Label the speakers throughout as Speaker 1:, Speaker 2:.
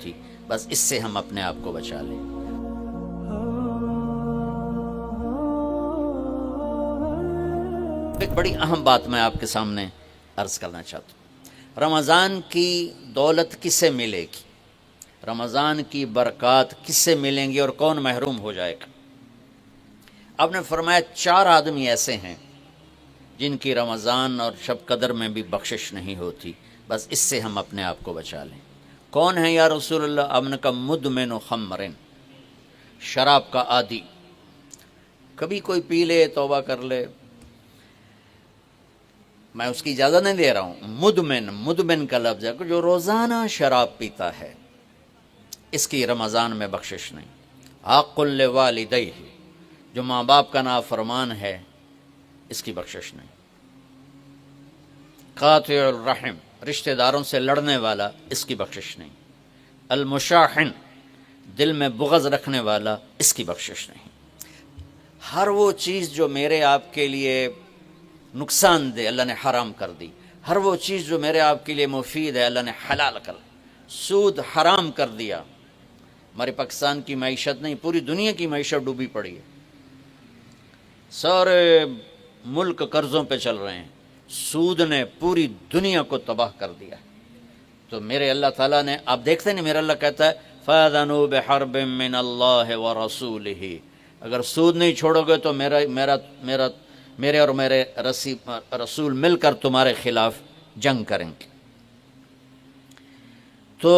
Speaker 1: تھی، بس اس سے ہم اپنے آپ کو بچا لیں۔ ایک بڑی اہم بات میں آپ کے سامنے عرض کرنا چاہتا ہوں، رمضان کی دولت کس سے ملے گی، رمضان کی برکات کس سے ملیں گی اور کون محروم ہو جائے گا؟ آپ نے فرمایا 4 آدمی ایسے ہیں جن کی رمضان اور شب قدر میں بھی بخشش نہیں ہوتی، بس اس سے ہم اپنے آپ کو بچا لیں۔ کون ہے یا رسول اللہ؟ آپ نے کہا مدمن خمرن، شراب کا عادی، کبھی کوئی پی لے توبہ کر لے، میں اس کی اجازت نہیں دے رہا ہوں، مدمن کا لفظ ہے کہ جو روزانہ شراب پیتا ہے، اس کی رمضان میں بخشش نہیں۔ عاق لوالدیہ، جو ماں باپ کا نافرمان ہے، اس کی بخشش نہیں۔ قاطع الرحم، رشتہ داروں سے لڑنے والا، اس کی بخشش نہیں۔ المشاحن، دل میں بغض رکھنے والا، اس کی بخشش نہیں۔ ہر وہ چیز جو میرے آپ کے لیے نقصان دہ اللہ نے حرام کر دی، ہر وہ چیز جو میرے آپ کے لیے مفید ہے اللہ نے حلال کر، سود حرام کر دیا۔ ہمارے پاکستان کی معیشت نہیں، پوری دنیا کی معیشت ڈوبی پڑی ہے، سارے ملک قرضوں پہ چل رہے ہیں، سود نے پوری دنیا کو تباہ کر دیا۔ تو میرے اللہ تعالیٰ نے، آپ دیکھتے ہیں میرا اللہ کہتا ہے فَأَذَنُوا بِحَرْبٍ مِّنَ اللَّهِ وَرَسُولِهِ، اگر سود نہیں چھوڑو گے تو میرے اور میرے رسول مل کر تمہارے خلاف جنگ کریں گے۔ تو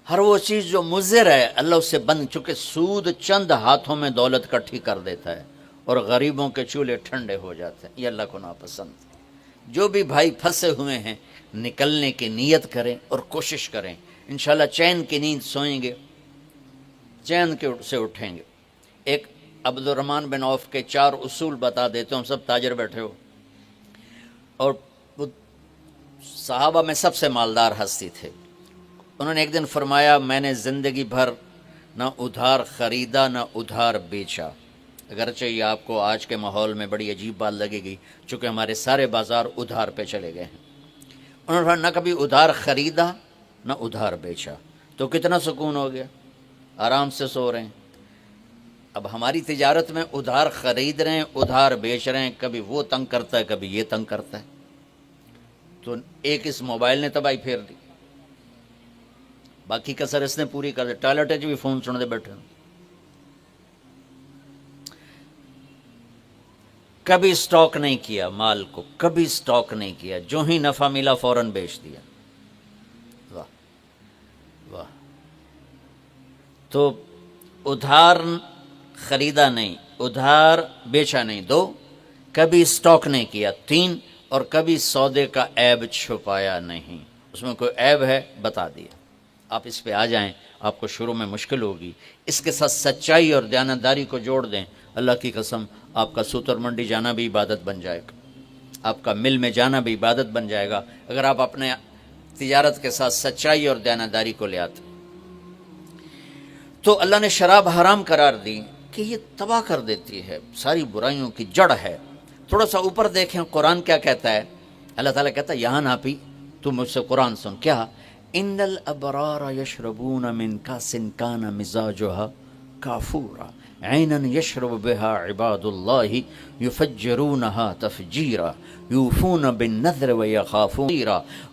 Speaker 1: ہر وہ چیز جو مضر ہے اللہ اس سے بند، چونکہ سود چند ہاتھوں میں دولت کٹھی کر دیتا ہے اور غریبوں کے چولہے ٹھنڈے ہو جاتے ہیں، یہ اللہ کو ناپسند ہے۔ جو بھی بھائی پھنسے ہوئے ہیں نکلنے کی نیت کریں اور کوشش کریں، انشاءاللہ چین کی نیند سوئیں گے، چین کے سے اٹھیں گے۔ ایک عبد الرحمن بن عوف کے 4 اصول بتا دیتے ہوں، سب تاجر بیٹھے ہو، اور صحابہ میں سب سے مالدار ہستی تھے۔ انہوں نے ایک دن فرمایا میں نے زندگی بھر نہ ادھار خریدا نہ ادھار بیچا، اگرچہ یہ آپ کو آج کے ماحول میں بڑی عجیب بات لگے گی چونکہ ہمارے سارے بازار ادھار پہ چلے گئے ہیں۔ انہوں نے فرمایا نہ کبھی ادھار خریدا نہ ادھار بیچا، تو کتنا سکون ہو گیا، آرام سے سو رہے ہیں۔ اب ہماری تجارت میں ادھار خرید رہے ہیں ادھار بیچ رہے ہیں، کبھی وہ تنگ کرتا ہے کبھی یہ تنگ کرتا ہے، تو ایک اس موبائل نے تباہی پھیر دی، باقی کسر اس نے پوری کر دی، ٹوائلٹ چ بھی فون سنتے بیٹھے۔ کبھی سٹاک نہیں کیا مال کو، کبھی سٹاک نہیں کیا، جو ہی نفع ملا فوراً بیچ دیا۔ واہ واہ! تو ادھار خریدا نہیں، ادھار بیچا نہیں، 2، کبھی سٹاک نہیں کیا، 3، اور کبھی سودے کا عیب چھپایا نہیں، اس میں کوئی عیب ہے بتا دیا۔ آپ اس پہ آ جائیں، آپ کو شروع میں مشکل ہوگی، اس کے ساتھ سچائی اور دیانتداری کو جوڑ دیں، اللہ کی قسم آپ کا سوتر منڈی جانا بھی عبادت بن جائے گا، آپ کا مل میں جانا بھی عبادت بن جائے گا، اگر آپ اپنے تجارت کے ساتھ سچائی اور دیانتداری کو لے آتے۔ تو اللہ نے شراب حرام قرار دی کہ یہ تباہ کر دیتی ہے، ساری برائیوں کی جڑ ہے۔ تھوڑا سا اوپر دیکھیں قرآن کیا کہتا ہے، اللہ تعالیٰ کہتا ہے یہاں نہ پی، تو مجھ سے قرآن سن، کیا ان الابرار یشربون من کاس کان مزاجها کافورا عینا یشرب بها عباد اللہ یفجرونها تفجیرا یوفون بالنذر ویخافون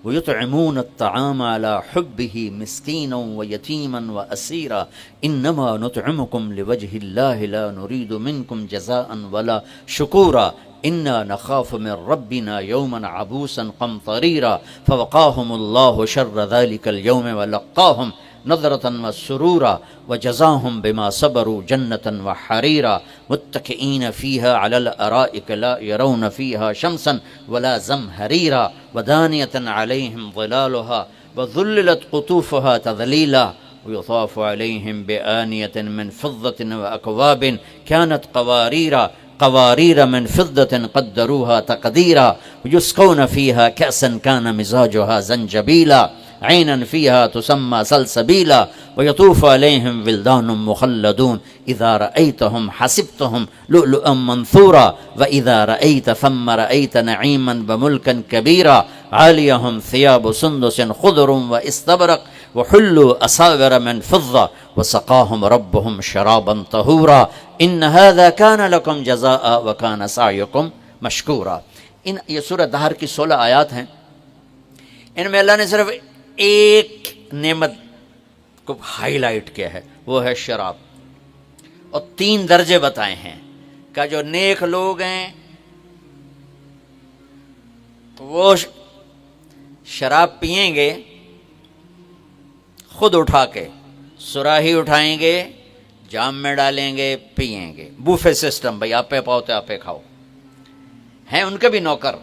Speaker 1: ویطعمون الطعام على حبه مسکینا ویتیما واسیرا انما نطعمکم لوجه اللہ لا نرید منکم جزاء ولا شکورا انا نخاف من ربنا یوما عبوسا قمطریرا فوقاهم اللہ شر ذلك اليوم ولقاهم نظرة وسرورا وجزاهم بما صبروا جنة وحريرا متكئين فيها على الأرائك لا يرون فيها شمسا ولا زمهريرا ودانية عليهم ظلالها وذللت قطوفها تذليلا ويطاف عليهم بآنية من فضة وأكواب كانت قوارير من فضة قدروها تقديرا ويسقون فيها كأسا كان مزاجها زنجبيلا عينا فيها تسمى سلسبيلا ويطوف عليهم ولدان مخلدون إذا رأيتهم حسبتهم لؤلؤا منثورا وإذا رأيت ثم رأيت نعيما وملكا كبيرا عاليهم ثياب سندس خضر واستبرق وحلوا اساور من فضة وسقاهم ربهم شرابا طهورا ان هذا كان لكم جزاء وكان سعيكم مشکورا. یہ سورہ دہر کی 16 آیات ہیں. ان میں اللہ نے صرف ایک نعمت کو ہائی لائٹ کیا ہے، وہ ہے شراب، اور 3 درجے بتائے ہیں کہ جو نیک لوگ ہیں وہ شراب پئیں گے خود اٹھا کے، سراہی اٹھائیں گے، جام میں ڈالیں گے، پئیں گے. بوفے سسٹم، بھائی آپ پہ پاؤ تو آپ پہ کھاؤ. ہیں ان کے بھی نوکر،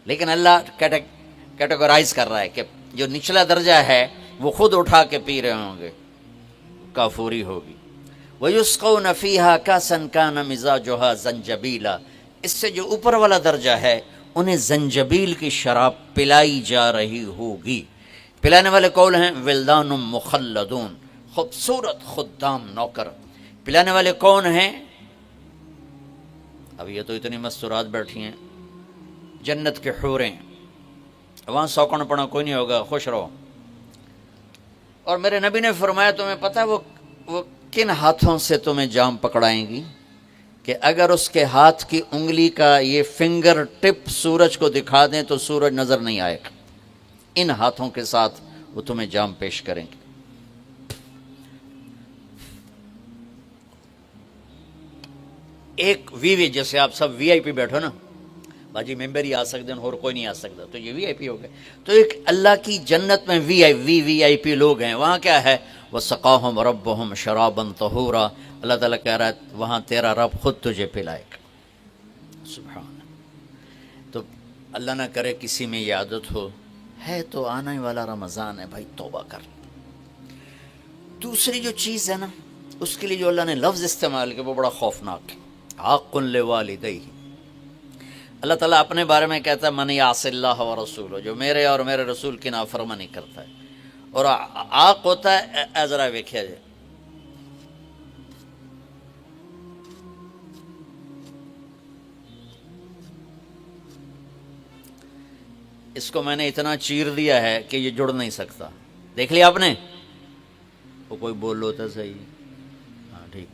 Speaker 1: لیکن اللہ کیٹیگرائز کر رہا ہے کہ جو نچلا درجہ ہے وہ خود اٹھا کے پی رہے ہوں گے، کافوری ہوگی. وَيُسْقَوْنَ فِيهَا كَأْسًا كَانَ مِزَاجُهَا زَنجَبِيلًا. اس سے جو اوپر والا درجہ ہے انہیں زنجبیل کی شراب پلائی جا رہی ہوگی. پلانے والے قول ہیں ولدان مخلدون، خوبصورت خدام نوکر. پلانے والے کون ہیں؟ اب یہ تو اتنی مستورات بیٹھی ہیں، جنت کے حوریں، وہاں سوکن پڑا کوئی نہیں ہوگا، خوش رہو. اور میرے نبی نے فرمایا تمہیں پتہ وہ کن ہاتھوں سے تمہیں جام پکڑائیں گی کہ اگر اس کے ہاتھ کی انگلی کا یہ فنگر ٹپ سورج کو دکھا دیں تو سورج نظر نہیں آئے گا. ان ہاتھوں کے ساتھ وہ تمہیں جام پیش کریں گے. ایک وی جیسے آپ سب وی آئی پی بیٹھو نا، باجی ممبر ہی آ سکتے ہیں اور کوئی نہیں آ سکتا، تو یہ وی آئی پی ہو گئے. تو ایک اللہ کی جنت میں وی آئی پی لوگ ہیں. وہاں کیا ہے؟ وَسَقَاهُمْ رَبُّهُمْ شَرَابًا طَهُورًا. اللہ تعالیٰ کہہ رہا ہے وہاں تیرا رب خود تجھے پلائے گا. سبحان. تو اللہ نہ کرے کسی میں یہ عادت ہو، ہے تو آنے والا رمضان ہے بھائی، توبہ کر. دوسری جو چیز ہے نا، اس کے لیے جو اللہ نے لفظ استعمال کیا وہ بڑا خوفناک ہے. حق لوالدیہ. اللہ تعالیٰ اپنے بارے میں کہتا ہے من یعص اللہ ورسولہ، جو میرے اور میرے رسول کی نافرمانی کرتا ہے. اور آق ہوتا ہے ذرا ویکھیا جائے، اس کو میں نے اتنا چیر دیا ہے کہ یہ جڑ نہیں سکتا. دیکھ لیا آپ نے؟ وہ کوئی بول لو تو صحیح، ہاں ٹھیک.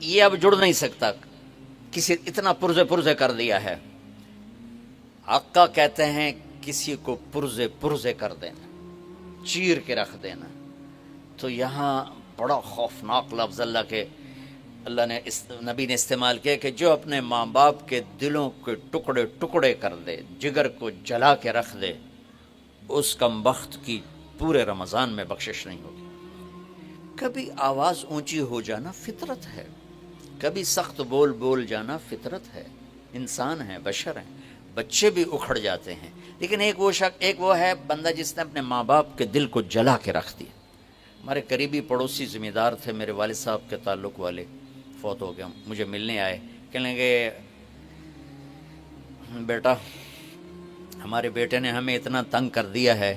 Speaker 1: یہ اب جڑ نہیں سکتا، کسی اتنا پرزے کر دیا ہے. آقا کہتے ہیں کسی کو پرزے کر دینا، چیر کے رکھ دینا. تو یہاں بڑا خوفناک لفظ اللہ نے نبی نے استعمال کیا کہ جو اپنے ماں باپ کے دلوں کے ٹکڑے کر دے، جگر کو جلا کے رکھ دے، اس کمبخت کی پورے رمضان میں بخشش نہیں ہوگی. کبھی آواز اونچی ہو جانا فطرت ہے، کبھی سخت بول جانا فطرت ہے. انسان ہیں، بشر ہیں، بچے بھی اکھڑ جاتے ہیں. لیکن ایک وہ ہے بندہ جس نے اپنے ماں باپ کے دل کو جلا کے رکھ دیا. ہمارے قریبی پڑوسی ذمہ دار تھے، میرے والد صاحب کے تعلق والے، فوت ہو گئے. مجھے ملنے آئے، کہنے لگے بیٹا ہمارے بیٹے نے ہمیں اتنا تنگ کر دیا ہے،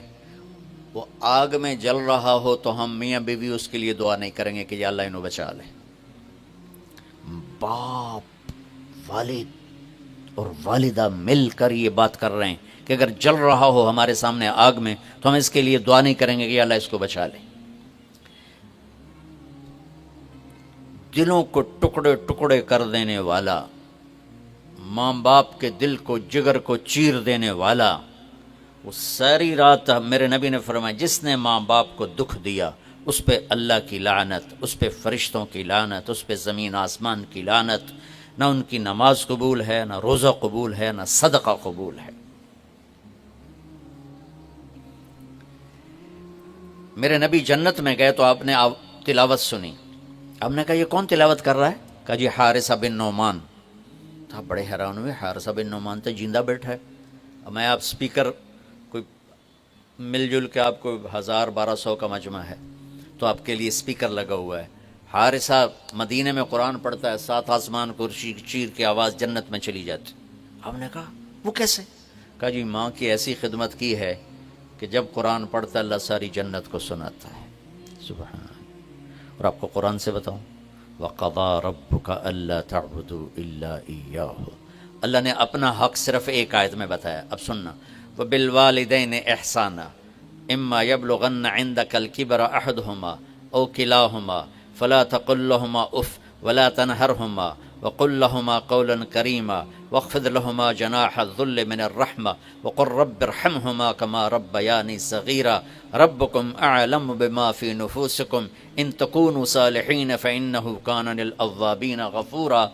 Speaker 1: وہ آگ میں جل رہا ہو تو ہم میاں بیوی اس کے لیے دعا نہیں کریں گے کہ یا اللہ انہوں بچا لے. باپ، والد اور والدہ مل کر یہ بات کر رہے ہیں کہ اگر جل رہا ہو ہمارے سامنے آگ میں تو ہم اس کے لیے دعا نہیں کریں گے کہ یا اللہ اس کو بچا لے. دلوں کو ٹکڑے کر دینے والا، ماں باپ کے دل کو، جگر کو چیر دینے والا، وہ ساری رات میرے نبی نے فرمایا جس نے ماں باپ کو دکھ دیا اس پہ اللہ کی لعنت، اس پہ فرشتوں کی لعنت، اس پہ زمین آسمان کی لعنت. نہ ان کی نماز قبول ہے، نہ روزہ قبول ہے، نہ صدقہ قبول ہے. میرے نبی جنت میں گئے تو آپ نے تلاوت سنی. آپ نے کہا یہ کون تلاوت کر رہا ہے؟ کہا جی حارثہ بن نعمان. تو آپ بڑے حیران ہوئے، حارثہ بن نعمان تو جیندہ بیٹھا ہے. اب میں آپ سپیکر کوئی مل جل کے آپ کو 1000-1200 کا مجمع ہے تو آپ کے لیے سپیکر لگا ہوا ہے. حارثہ مدینے میں قرآن پڑھتا ہے، 7 آسمان کو چیر کے آواز جنت میں چلی جاتی. ہم نے کہا وہ کیسے؟ کہا جی ماں کی ایسی خدمت کی ہے کہ جب قرآن پڑھتا اللہ ساری جنت کو سناتا ہے. سبحان. اور آپ کو قرآن سے بتاؤں، وَقَضَىٰ رَبُّكَ أَلَّا تَعْبُدُوا إِلَّا إِيَّاهُ. اللہ نے اپنا حق صرف ایک آیت میں بتایا. اب سننا، وَبِالْوَالِدَيْنِ إِحْسَانًا. اما یبلغن عندک الکبر احدہما او کلاہما فلا تقل لہما اف ولا تنہرہما وقل لہما قولا کریما واخفض لہما جناح الذل من الرحمہ وقل رب ارحمہما کما ربیانی صغیرا ربکم اعلم بما فی نفوسکم ان تکونوا صالحین فانہ کان للأوابین غفورا۔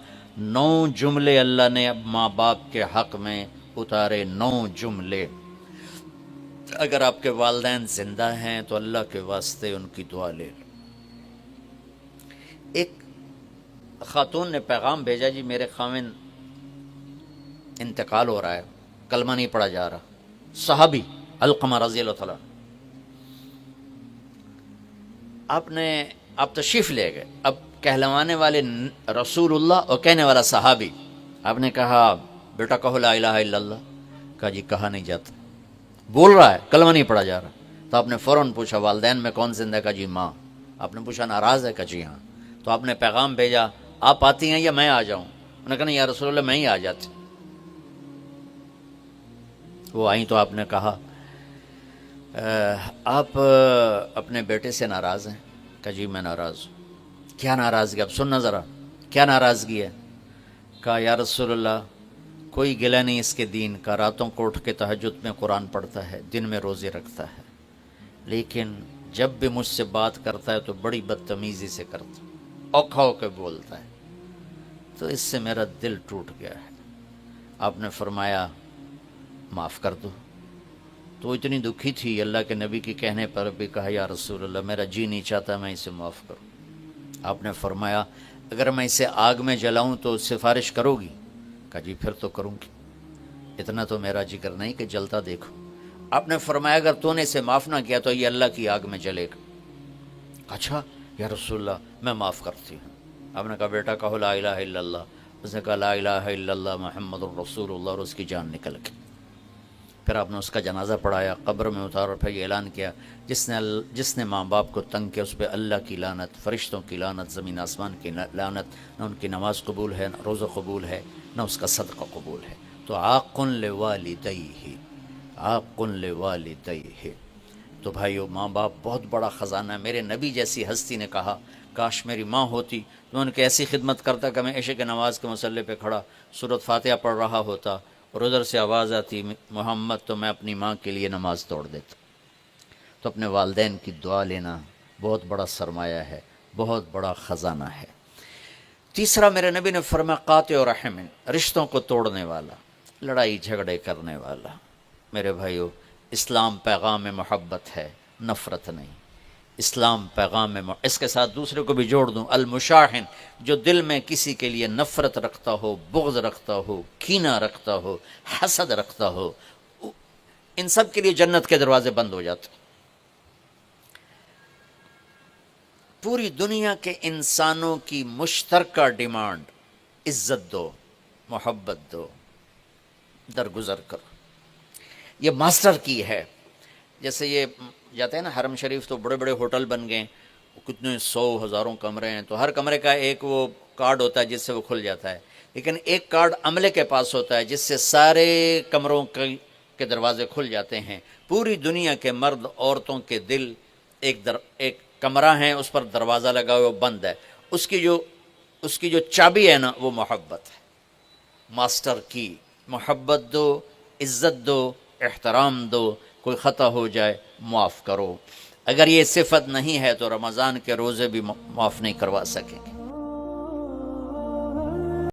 Speaker 1: 9 جملے اللہ نے اب ماں باپ کے حق میں اتارے، 9 جملے۔ اگر آپ کے والدین زندہ ہیں تو اللہ کے واسطے ان کی دعا لے لو۔ ایک خاتون نے پیغام بھیجا، جی میرے خاوند انتقال ہو رہا ہے، کلمہ نہیں پڑھا جا رہا، صحابی علقمہ رضی اللہ تعالیٰ۔ آپ تشریف لے گئے، اب کہلوانے والے رسول اللہ اور کہنے والا صحابی۔ آپ نے کہا بیٹا کہو لا الہ الا اللہ۔ کہا جی کہا نہیں جاتا، بول رہا ہے کلمہ نہیں پڑھا جا رہا۔ تو آپ نے فوراً پوچھا والدین میں کون زندہ ہے؟ کہا جی ماں۔ آپ نے پوچھا ناراض ہے؟ کہا جی ہاں۔ تو آپ نے پیغام بھیجا آپ آتی ہیں یا میں آ جاؤں؟ انہوں نے کہا نہیں یا رسول اللہ میں ہی آ جاتی۔ وہ آئیں تو آپ نے کہا آپ اپنے بیٹے سے ناراض ہیں؟ کہا جی میں ناراض ہوں۔ کیا ناراضگی؟ اب سننا ذرا کیا ناراضگی ہے؟ کہا یا رسول اللہ کوئی گلہ نہیں اس کے دین کا، راتوں کو اٹھ کے تہجد میں قرآن پڑھتا ہے، دن میں روزے رکھتا ہے، لیکن جب بھی مجھ سے بات کرتا ہے تو بڑی بدتمیزی سے کرتا ہے، اوکھا ہو کے بولتا ہے، تو اس سے میرا دل ٹوٹ گیا ہے۔ آپ نے فرمایا معاف کر دو۔ تو وہ اتنی دکھی تھی، اللہ کے نبی کے کہنے پر بھی کہا یا رسول اللہ میرا جی نہیں چاہتا میں اسے معاف کروں۔ آپ نے فرمایا اگر میں اسے آگ میں جلاؤں تو سفارش کرو گی؟ کہا جی پھر تو کروں گی، اتنا تو میرا جگر نہیں کہ جلتا دیکھو۔ آپ نے فرمایا اگر تو نے اسے معاف نہ کیا تو یہ اللہ کی آگ میں جلے گا۔ اچھا یا رسول اللہ میں معاف کرتی ہوں۔ آپ نے کہا بیٹا کہو لا الہ الا اللہ۔ اس نے کہا لا الہ الا اللہ محمد الرسول اللہ، اور اس کی جان نکل گئی۔ پھر آپ نے اس کا جنازہ پڑھایا، قبر میں اتارا، اور پھر یہ اعلان کیا جس نے ماں باپ کو تنگ کیا اس پہ اللہ کی لعنت، فرشتوں کی لعنت، زمین آسمان کی لعنت، نہ ان کی نماز قبول ہے، نہ روزہ قبول ہے، نہ اس کا صدقہ قبول ہے۔ تو عاق لوالدیہ، عاق لوالدیہ۔ تو بھائیو ماں باپ بہت بڑا خزانہ ہے۔ میرے نبی جیسی ہستی نے کہا کاش میری ماں ہوتی تو میں ان کی ایسی خدمت کرتا کہ میں عشاء کی نماز کے مصلی پہ کھڑا سورۃ فاتحہ پڑھ رہا ہوتا اور ادھر سے آواز آتی محمد، تو میں اپنی ماں کے لیے نماز توڑ دیتا۔ تو اپنے والدین کی دعا لینا بہت بڑا سرمایہ ہے، بہت بڑا خزانہ ہے۔ تیسرا میرے نبی نے فرمایا قاطع رحم، رشتوں کو توڑنے والا، لڑائی جھگڑے کرنے والا۔ میرے بھائیو اسلام پیغام محبت ہے، نفرت نہیں۔ اسلام پیغام اس کے ساتھ دوسرے کو بھی جوڑ دوں، المشاحن، جو دل میں کسی کے لیے نفرت رکھتا ہو، بغض رکھتا ہو، کینہ رکھتا ہو، حسد رکھتا ہو، ان سب کے لیے جنت کے دروازے بند ہو جاتے۔ پوری دنیا کے انسانوں کی مشترکہ ڈیمانڈ عزت دو، محبت دو، درگزر کرو، یہ ماسٹر کی ہے۔ جیسے یہ جاتے ہیں نا حرم شریف، تو بڑے بڑے ہوٹل بن گئے، کتنے 100 ہزاروں کمرے ہیں، تو ہر کمرے کا ایک وہ کارڈ ہوتا ہے جس سے وہ کھل جاتا ہے، لیکن ایک کارڈ عملے کے پاس ہوتا ہے جس سے سارے کمروں کے دروازے کھل جاتے ہیں۔ پوری دنیا کے مرد عورتوں کے دل ایک کمرہ ہیں، اس پر دروازہ لگا ہوا بند ہے، اس کی جو چابی ہے نا وہ محبت ہے۔ ماسٹر کی محبت دو، عزت دو، احترام دو، کوئی خطا ہو جائے معاف کرو۔ اگر یہ صفت نہیں ہے تو رمضان کے روزے بھی معاف نہیں کروا سکیں گے۔